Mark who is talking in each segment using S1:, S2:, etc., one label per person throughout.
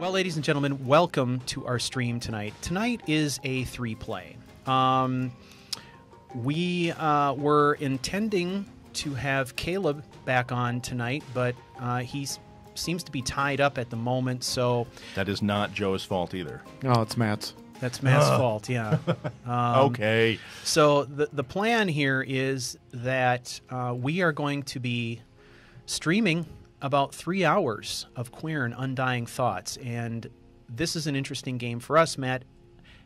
S1: Well, ladies and gentlemen, welcome to our stream tonight. Tonight is a 3-play. We were intending to have Caleb back on tonight, but he seems to be tied up at the moment, so...
S2: That is not Joe's fault either.
S3: No, it's Matt's.
S1: That's Matt's fault, yeah.
S2: Okay.
S1: So the plan here is that we are going to be streaming about 3 hours of Quern Undying Thoughts, and this is an interesting game for us. Matt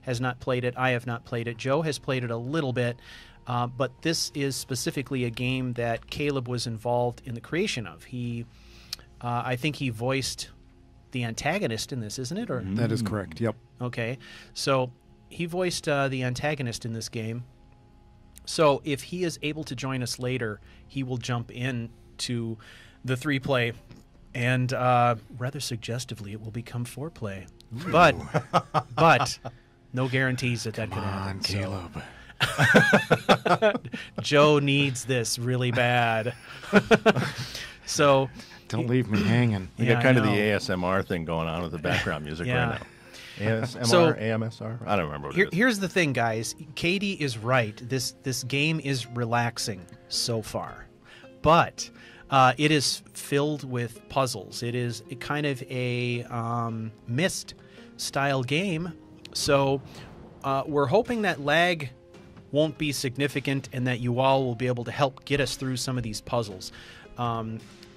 S1: has not played it. I have not played it. Joe has played it a little bit, but this is specifically a game that Caleb was involved in the creation of. I think he voiced the antagonist in this, isn't it? Or
S3: That is correct, yep.
S1: Okay, so he voiced the antagonist in this game. So if he is able to join us later, he will jump in to the 3-play, and rather suggestively, it will become 4-play. But no guarantees that could happen.
S3: Caleb.
S1: Joe needs this really bad. So
S3: don't leave me hanging.
S2: We got kind of the ASMR thing going on with the background music right now. ASMR, AMSR? I don't remember what it is.
S1: Here's the thing, guys. Katie is right. This game is relaxing so far. But it is filled with puzzles. It is kind of a Myst-style game. So we're hoping that lag won't be significant and that you all will be able to help get us through some of these puzzles.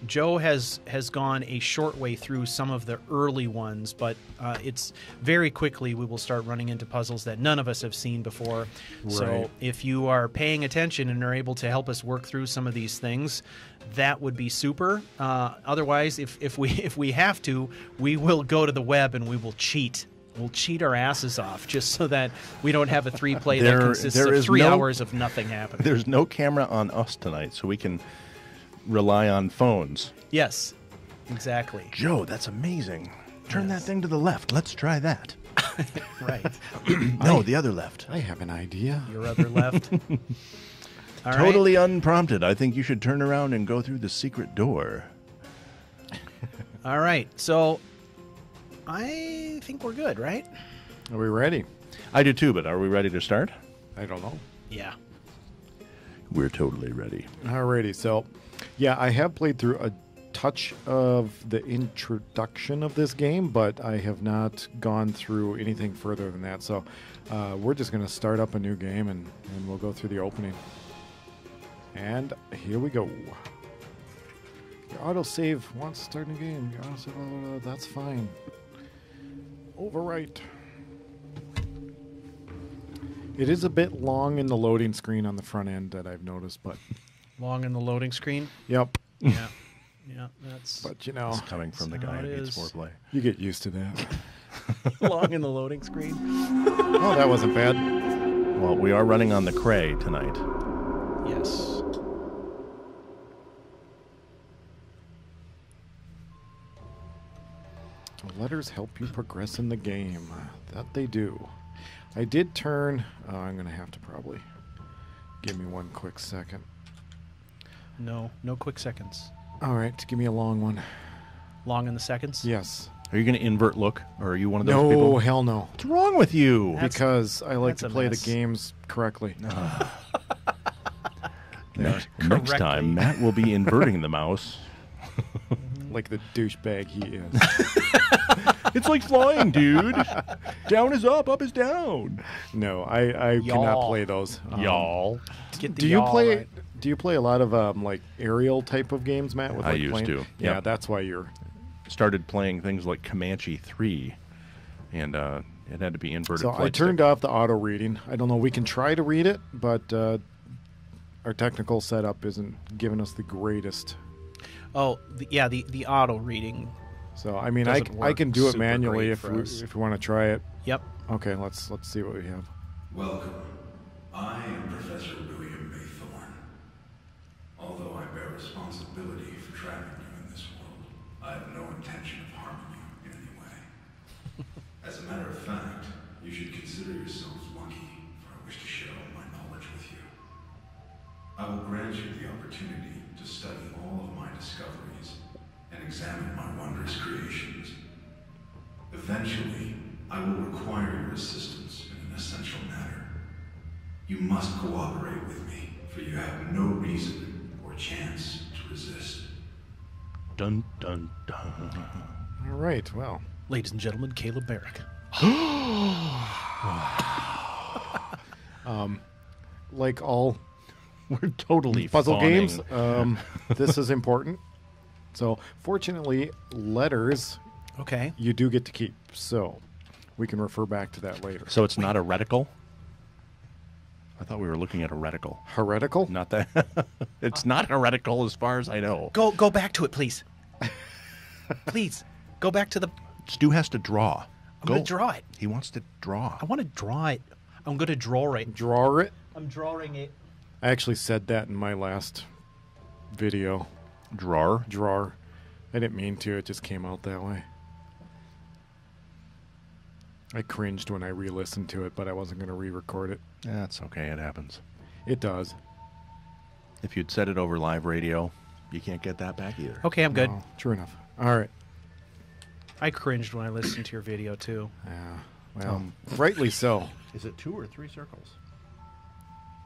S1: Joe has gone a short way through some of the early ones, but it's very quickly we will start running into puzzles that none of us have seen before. Right. So if you are paying attention and are able to help us work through some of these things, that would be super. Otherwise, if we have to, we will go to the web and we will cheat. We'll cheat our asses off just so that we don't have a 3-play that consists of 3 hours of nothing happening.
S2: There's no camera on us tonight, so we can rely on phones.
S1: Yes, exactly.
S2: Joe, that's amazing. Turn that thing to the left. Let's try that.
S1: Right.
S2: No, the other left.
S3: I have an idea.
S1: Your other left. All
S2: totally unprompted. I think you should turn around and go through the secret door.
S1: All right. So I think we're good, right?
S3: Are we ready?
S2: I do too, but are we ready to start?
S3: I don't know.
S1: Yeah.
S2: We're totally ready.
S3: Alrighty, so yeah, I have played through a touch of the introduction of this game, but I have not gone through anything further than that. So we're just going to start up a new game and we'll go through the opening. And here we go. Your autosave wants to start a new game. Your autosave, that's fine. Overwrite. It is a bit long in the loading screen on the front end that I've noticed, but...
S1: Long in the loading screen?
S3: Yep.
S1: Yeah. Yeah, that's...
S3: But, you know...
S2: It's coming from the guy who hates 4-play.
S3: You get used to that.
S1: Long in the loading screen?
S3: Oh, that wasn't bad.
S2: Well, we are running on the Cray tonight.
S1: Yes.
S3: Letters help you progress in the game. That they do. I did turn... I'm going to have to probably... Give me one quick second.
S1: No quick seconds.
S3: All right, give me a long one.
S1: Long in the seconds?
S3: Yes.
S2: Are you going to invert look, or are you one of those people?
S3: No, hell no.
S2: What's wrong with you?
S3: Because I like to play the games correctly.
S2: Next time, Matt will be inverting the mouse.
S3: Like the douchebag he is.
S2: It's like flying, dude. Down is up is down.
S3: No, I cannot play those.
S2: Y'all.
S3: Do you play? Right. Do you play a lot of like aerial type of games, Matt? With, like,
S2: I used to.
S3: Yeah,
S2: yep.
S3: That's why you're.
S2: Started playing things like Comanche 3, and it had to be inverted.
S3: So I turned off the auto reading. I don't know. We can try to read it, but our technical setup isn't giving us the greatest.
S1: Oh, the auto reading.
S3: So I mean, I can do it manually if we want to try it.
S1: Yep.
S3: Okay, let's see what we have.
S4: Welcome. I am Professor William Maythorne. Although I bear responsibility for trapping you in this world, I have no intention of harming you in any way. As a matter of fact, you should consider yourselves lucky, for I wish to share all my knowledge with you. I will grant you the opportunity to study all of my discoveries and examine my wondrous creations. Eventually, I will require your assistance in an essential matter. You must cooperate with me, for you have no reason or chance to resist.
S2: Dun, dun, dun.
S3: All right, well.
S1: Ladies and gentlemen, Caleb Barrick.
S3: Like all
S2: We're totally
S3: puzzle
S2: fawning.
S3: games, this is important. So, fortunately, letters
S1: Okay.
S3: you do get to keep. So, we can refer back to that later.
S2: So it's not a reticle? I thought we were looking at a reticle.
S3: Heretical?
S2: Not that. It's not heretical as far as I know.
S1: Go back to it, please. Please, go back to the...
S2: Stu has to draw.
S1: I'm going to draw it.
S2: He wants to draw.
S1: I want to draw it. I'm going to draw it.
S3: Draw it?
S1: I'm drawing it.
S3: I actually said that in my last video.
S2: Drawer?
S3: Drawer. I didn't mean to. It just came out that way. I cringed when I re-listened to it, but I wasn't going to re-record it.
S2: That's okay. It happens.
S3: It does.
S2: If you'd said it over live radio, you can't get that back either.
S1: Okay, I'm good.
S3: No, true enough. All right.
S1: I cringed when I listened to your video, too.
S3: Yeah. Well, rightly so.
S2: Is it 2 or 3 circles?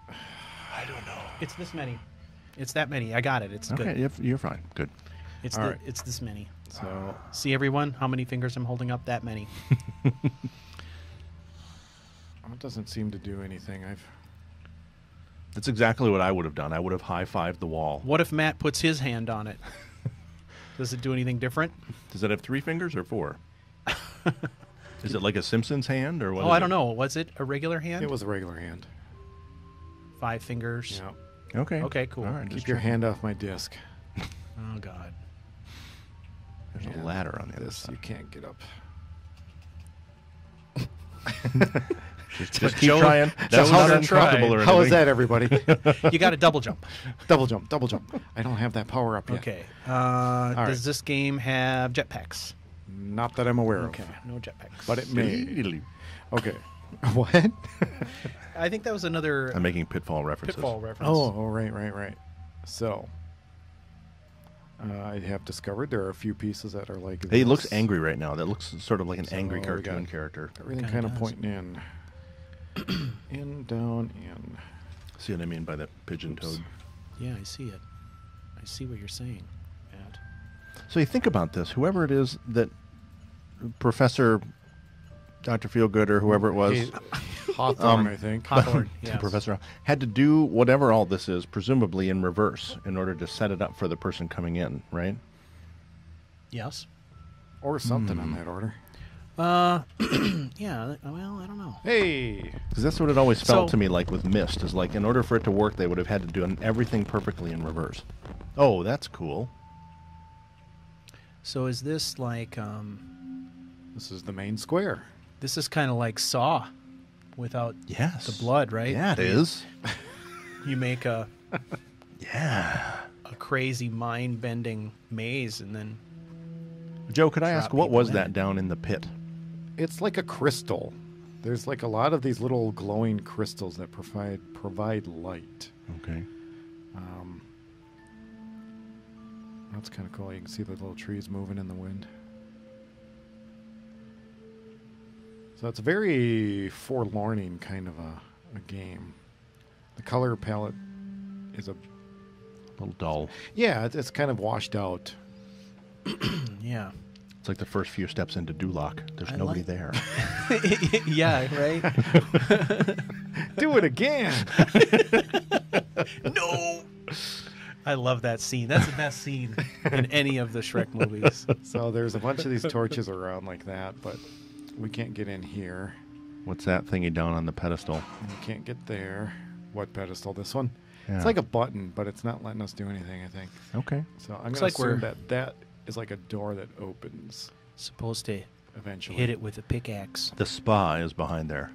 S2: I don't know.
S1: It's this many. It's that many. I got it. It's
S2: Okay,
S1: good.
S2: you're fine. Good.
S1: It's
S3: All right.
S1: It's this many.
S3: So,
S1: See, everyone, how many fingers I'm holding up? That many.
S3: it doesn't seem to do anything.
S2: That's exactly what I would have done. I would have high-fived the wall.
S1: What if Matt puts his hand on it? Does it do anything different?
S2: Does it have 3 fingers or 4? Is it like a Simpsons hand or what?
S1: Oh,
S2: is
S1: I
S2: it?
S1: don't know. Was it a regular hand?
S3: It was a regular hand.
S1: 5 fingers.
S3: Yeah.
S2: Okay.
S1: Okay, cool.
S2: All right,
S3: Keep
S2: just
S3: your
S2: checking.
S3: hand off my disc.
S1: Oh, God.
S2: There's
S3: Yeah,
S2: a ladder on the other
S3: This
S2: side.
S3: you can't get up.
S2: Just keep
S1: Joe-
S2: trying. That's
S1: Joe
S2: not
S1: never
S2: uncomfortable
S1: tried.
S2: or
S3: How is
S2: anything.
S3: that, everybody?
S1: You got a double jump.
S3: Double jump, double jump. I don't have that power up yet.
S1: Okay.
S3: right.
S1: Does this game have jetpacks?
S3: Not that I'm aware
S1: Okay,
S3: of.
S1: no jetpacks.
S3: But it may. Okay. What?
S1: I think that was another
S2: I'm making pitfall references.
S1: pitfall reference.
S3: Oh, right. So, I have discovered there are a few pieces that are like
S2: He
S3: this.
S2: looks angry right now. That looks sort of like an
S3: So
S2: angry
S3: we
S2: cartoon
S3: got-
S2: character.
S3: Everything
S1: Kinda
S3: kind of
S1: does.
S3: pointing in. In, down, in.
S2: See what I mean by that pigeon
S3: Oops.
S2: toad?
S1: Yeah, I see it. I see what you're saying, Matt.
S2: So you think about this. Whoever it is that Professor Dr. Feelgood or whoever it was,
S3: Hey, Hawthorne, I think.
S1: Hawthorne, yes.
S2: Professor, had to do whatever all this is, presumably in reverse, in order to set it up for the person coming in, right?
S1: Yes.
S3: Or something on that order.
S1: Yeah, well, I don't know.
S3: Hey!
S2: Because that's what it always felt
S1: So-
S2: to me like with Myst, is like in order for it to work, they would have had to do everything perfectly in reverse. Oh, that's cool.
S1: So is this like,
S3: This is the main square.
S1: this is kind of like Saw without
S2: Yes.
S1: the blood, right?
S2: Yeah, it is.
S1: You make a
S2: Yeah.
S1: crazy mind-bending maze and then...
S2: Joe, could I
S1: Drop
S2: ask, what
S1: people
S2: was
S1: in.
S2: that down in the pit?
S3: It's like a crystal. There's like a lot of these little glowing crystals that provide light.
S2: Okay.
S3: That's kind of cool. You can see the little trees moving in the wind. So it's a very forlorning kind of a game. The color palette is
S2: A little dull.
S3: it's kind of washed out.
S1: Yeah.
S2: It's like the first few steps into Duloc. There's
S1: I
S2: nobody
S1: like-
S2: there.
S1: Yeah, right?
S3: Do it again.
S1: No! I love that scene. That's the best scene in any of the Shrek movies.
S3: So there's a bunch of these torches around like that, but we can't get in here.
S2: What's that thingy down on the pedestal?
S3: And we can't get there. What pedestal? This one?
S2: Yeah.
S3: It's like a button, but it's not letting us do anything, I think.
S2: Okay.
S3: So I'm going
S1: Looks
S3: to
S1: like
S3: assume
S1: we're-
S3: that is like a door that opens
S1: Supposed to
S3: eventually.
S1: hit it with a pickaxe.
S2: The spa is behind there.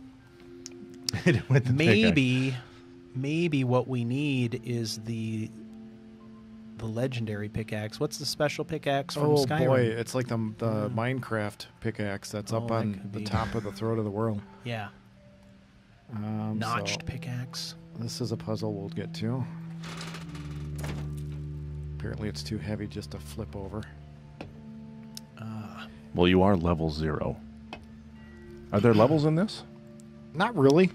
S2: Hit it with the
S1: Maybe what we need is the legendary pickaxe. What's the special pickaxe from
S3: Oh
S1: Skyrim?
S3: boy, it's like the Minecraft pickaxe that's
S1: Oh,
S3: up
S1: that
S3: on
S1: could
S3: the
S1: be.
S3: top of the throat of the world.
S1: Yeah.
S3: So
S1: Notched pickaxe.
S3: this is a puzzle we'll get to. Apparently it's too heavy just to flip over.
S2: Well, you are level 0. Are there levels in this?
S3: Not really.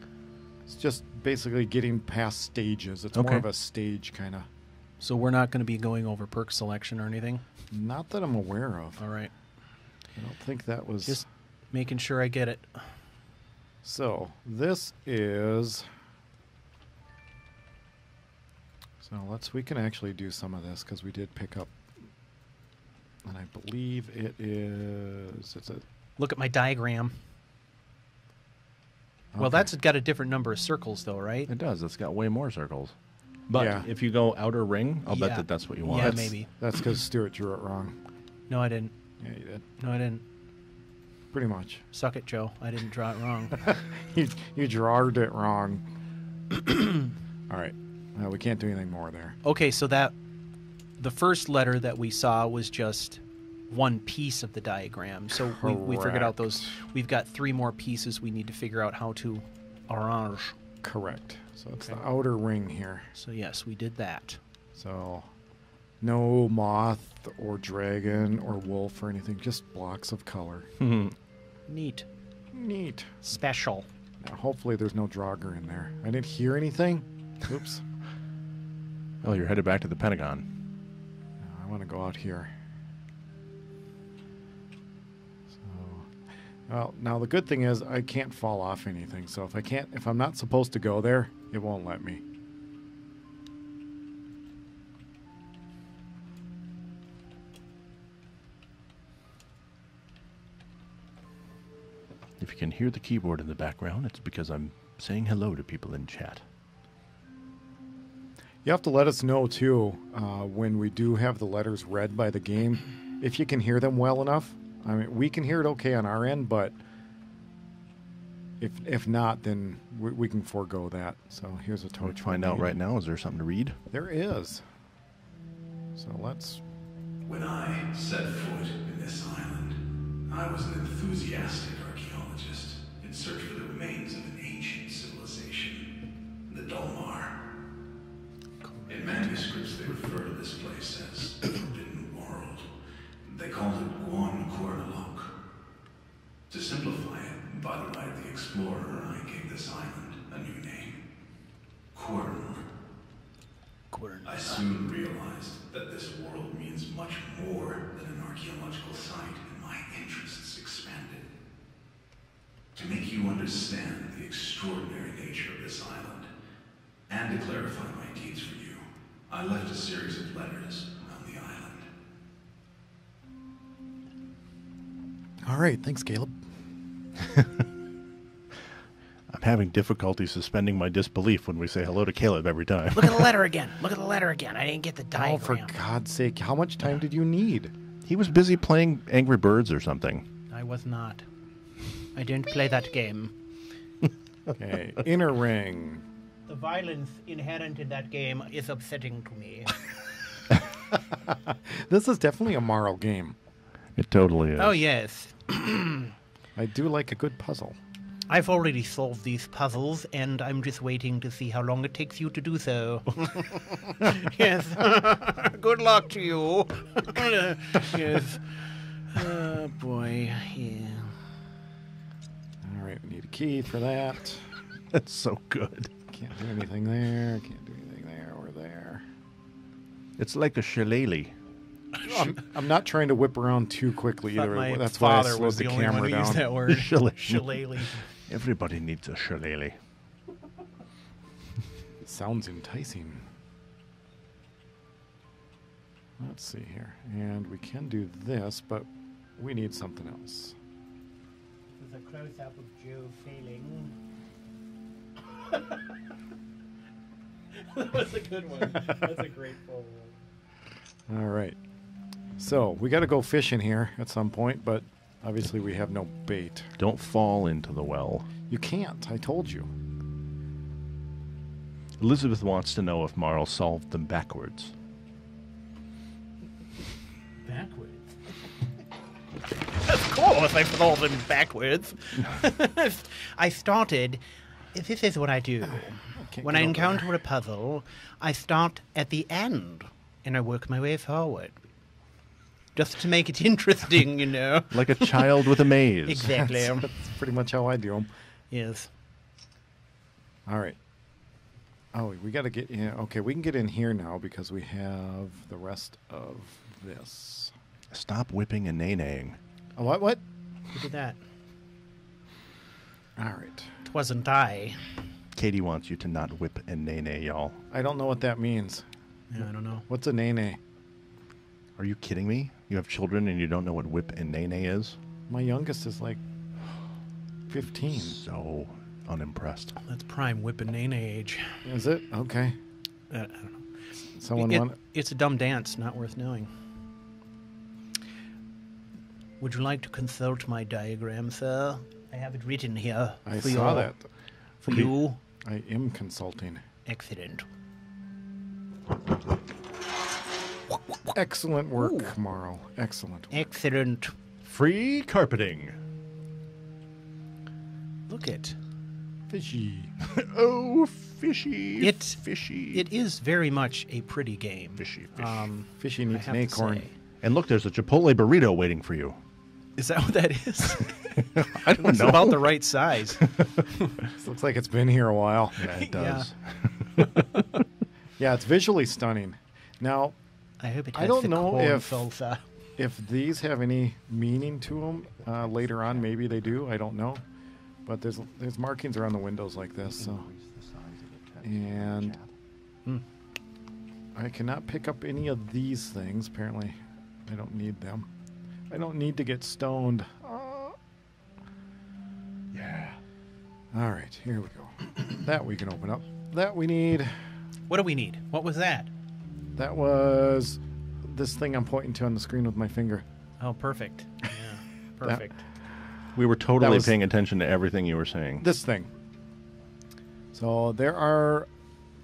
S3: It's just basically getting past stages. It's more
S2: Okay.
S3: of a stage kind of.
S1: So we're not going to be going over perk selection or anything?
S3: Not that I'm aware of.
S1: All right.
S3: I don't think that was.
S1: Just making sure I get it.
S3: So this is. So we can actually do some of this because we did pick up, and I believe it's a.
S1: Look at my diagram. Well,
S3: Okay.
S1: that's got a different number of circles, though, right?
S2: It does. It's got way more circles. But
S3: Yeah.
S2: if you go outer ring, I'll bet
S1: Yeah.
S2: that that's what you want.
S1: Yeah,
S3: That's-
S1: maybe.
S3: That's because Stuart drew it wrong.
S1: No, I didn't.
S3: Yeah, you did.
S1: No, I didn't.
S3: Pretty much.
S1: Suck it, Joe. I didn't draw it wrong.
S3: You drawed it wrong. All right. We can't do anything more there.
S1: Okay, so the first letter that we saw was just one piece of the diagram. So we figured out those. We've got 3 more pieces we need to figure out how to arrange.
S3: Correct. So it's
S1: Okay.
S3: the outer ring here.
S1: So yes, we did that.
S3: So no moth or dragon or wolf or anything, just blocks of color.
S1: Neat.
S3: Neat.
S1: Special.
S3: Now, hopefully there's no Draugr in there. I didn't hear anything. Oops.
S2: Oh, you're headed back to the Pentagon.
S3: No, I want to go out here. So, well, now the good thing is I can't fall off anything. So if I'm not supposed to go there, it won't let me.
S2: If you can hear the keyboard in the background, it's because I'm saying hello to people in chat.
S3: You have to let us know, too, when we do have the letters read by the game, if you can hear them well enough. I mean, we can hear it okay on our end, but if not, then we can forego that. So here's a
S2: Let's
S3: torch.
S2: find out right now. Is there something to read?
S3: There is. So let's...
S4: When I set foot in this island, I was an enthusiastic archaeologist in search for the remains of an ancient civilization, the Dolmar. In manuscripts, they refer to this place as the Forbidden World. They called it Quern. To simplify it, by the right, the explorer and I gave this island a new name. Quern. I soon realized that this world means much more than an archaeological site, and my interests expanded. To make you understand the extraordinary nature of this island, and to clarify my deeds for you, I left a series of letters around the island.
S3: All right, thanks, Caleb.
S2: I'm having difficulty suspending my disbelief when we say hello to Caleb every time.
S1: Look at the letter again. Look at the letter again. I didn't get the
S3: Oh, for
S1: diagram.
S3: God's sake, how much time did you need?
S2: He was busy playing Angry Birds or something.
S1: I was not. I didn't play that game.
S3: Okay, inner ring.
S1: The violence inherent in that game is upsetting to me.
S3: This is definitely a Marl game.
S2: It totally is.
S1: Oh, yes.
S3: I do like a good puzzle.
S1: I've already solved these puzzles, and I'm just waiting to see how long it takes you to do so. Yes. Good luck to you. Yes. Oh, boy. Yeah.
S3: All right, we need a key for that.
S2: That's so good.
S3: Can't do anything there. Can't do anything there or there.
S2: It's like a shillelagh.
S3: I'm not trying to whip around too quickly
S1: Thought
S3: either.
S1: my
S3: That's why I
S1: father
S3: slowed
S1: was
S3: the
S1: the only one
S3: camera
S1: who used
S3: down.
S1: that word.
S2: Shillelagh.
S1: Shillelagh.
S2: Everybody needs a shillelagh.
S3: Sounds enticing. Let's see here. And we can do this, but we need something else.
S1: This is a close-up of Joe failing. That was a good one. That's a great forward.
S3: All right. So we got to go fishing here at some point, but obviously we have no bait.
S2: Don't fall into the well.
S3: You can't. I told you.
S2: Elizabeth wants to know if Marl solved them backwards.
S1: Backwards? Of course, I solved them backwards. I started... This is what I do. When I encounter a puzzle, I start at the end, and I work my way forward. just to make it interesting, you know.
S2: Like a child with a maze.
S1: Exactly.
S3: That's pretty much how I do them.
S1: Yes.
S3: All right. Oh, we got to get in. Okay, we can get in here now because we have the rest of this.
S2: Stop whipping and nay-naying.
S3: Oh, what?
S1: Look at that.
S3: All right.
S1: It wasn't I.
S2: Katie wants you to not whip and nay-nay, y'all.
S3: I don't know what that means.
S1: Yeah, I don't know.
S3: What's a nene?
S2: Are you kidding me? You have children and you don't know what whip and nay-nay is?
S3: My youngest is like 15.
S2: So unimpressed.
S1: That's prime whip and nene age.
S3: Is it? Okay.
S1: I don't know.
S3: Someone want...
S1: It's a dumb dance, not worth knowing. Would you like to consult my diagram, sir? I have it written here.
S3: I
S1: for
S3: saw
S1: your-
S3: that.
S1: For you.
S3: I am consulting.
S1: Excellent.
S3: Excellent work,
S1: Ooh.
S3: Morrow. Excellent.
S1: Excellent.
S2: Free carpeting.
S1: Look it.
S3: Fishy.
S2: Oh, fishy.
S1: It-
S2: fishy.
S1: It is very much a pretty game.
S2: Fishy fish.
S3: Fishy
S1: I
S3: needs an
S1: have to
S3: acorn.
S1: say.
S2: And look, there's a Chipotle burrito waiting for you.
S1: Is that what that is?
S2: I don't
S1: It's
S2: know.
S1: about the right size.
S3: This looks like it's been here a while.
S2: Yeah, it does.
S3: Yeah, it's visually stunning. Now,
S1: I hope it has
S3: I don't
S1: the
S3: know
S1: corn
S3: if-
S1: salsa.
S3: if these have any meaning to them later on, maybe they do. I don't know. But there's markings around the windows like this. So, and I cannot pick up any of these things. Apparently, I don't need them. I don't need to get stoned.
S2: Yeah.
S3: All right, here we go. That we can open up. That we need.
S1: What do we need? What was that?
S3: That was this thing I'm pointing to on the screen with my finger.
S1: Oh, perfect. Yeah, perfect.
S2: We were totally
S3: was-
S2: paying attention to everything you were saying.
S3: This thing. So there are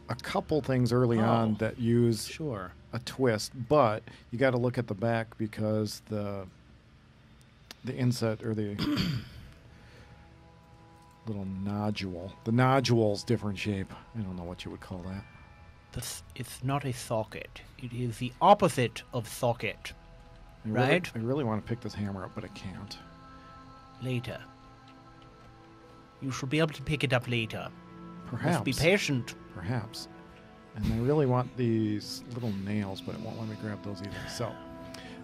S3: a couple things early on
S1: Oh.
S3: that use
S1: Sure.
S3: a twist, but you got to look at the back because the inset or the little nodule. The nodule's different shape. I don't know what you would call that.
S1: It's not a socket. It is the opposite of socket. Right.
S3: I really want to pick this hammer up, but I can't.
S1: Later. You should be able to pick it up later.
S3: Perhaps.
S1: Must be patient.
S3: Perhaps. And I really want these little nails, but it won't let me grab those either. So,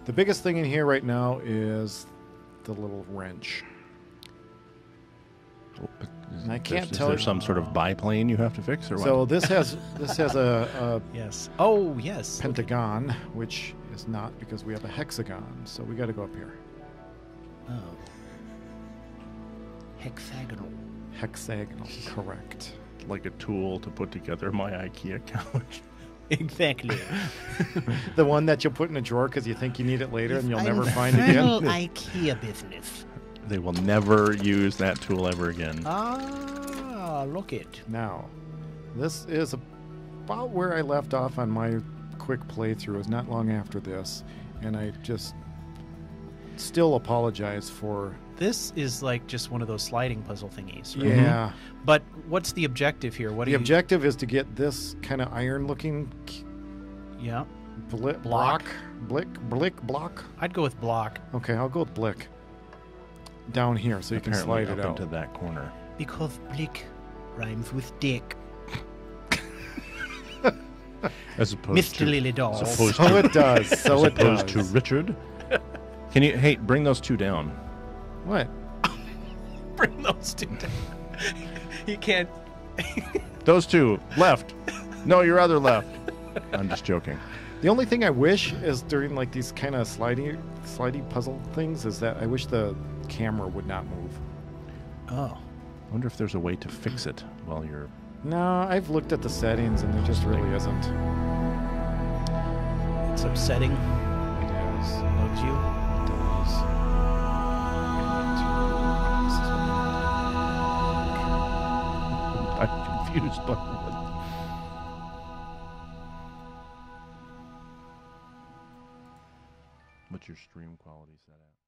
S3: the biggest thing in here right now is the little wrench. And I can't
S2: is
S3: tell
S2: there
S3: you-
S2: some sort of biplane you have to fix or what?
S3: So this has a
S1: Yes. Oh, yes.
S3: pentagon, which is not because we have a hexagon. So we got to go up here.
S1: Oh. Hexagonal.
S3: Hexagonal, correct.
S2: Like a tool to put together my IKEA couch.
S1: Exactly.
S3: The one that you'll put in a drawer because you think you need it later and you'll
S1: I'm
S3: never find again.
S1: final IKEA business.
S2: They will never use that tool ever again.
S1: Ah, look it.
S3: Now, this is about where I left off on my quick playthrough. It was not long after this, and I just still apologize for.
S1: This is like just one of those sliding puzzle thingies, right?
S3: Yeah,
S1: But what's the objective here? What
S3: the
S1: do
S3: objective is to get this kind of iron-looking
S1: Yeah.
S3: block. Block.
S1: I'd go with block
S3: Okay, I'll go with blick. Down here, so you can
S2: Apparently
S3: slide it
S2: up
S3: out.
S2: into that corner.
S1: because blick rhymes with dick.
S2: As opposed
S1: Mr. Lily Dolls.
S2: as opposed
S3: So
S2: to,
S3: it does. So
S2: as
S3: it
S2: opposed
S3: does.
S2: to Richard. Can you bring those two down?
S3: What?
S1: Bring those two down. You can't.
S2: Those two left. No, your other left. I'm just joking.
S3: The only thing I wish is during like these kind of slidey puzzle things is that I wish the camera would not move.
S1: Oh.
S2: I wonder if there's a way to fix it while you're.
S3: No, I've looked at the settings and there just really isn't.
S1: It's upsetting.
S3: It is.
S1: Bugs you.
S3: It does.
S2: I'm confused by what. What's your stream quality set at?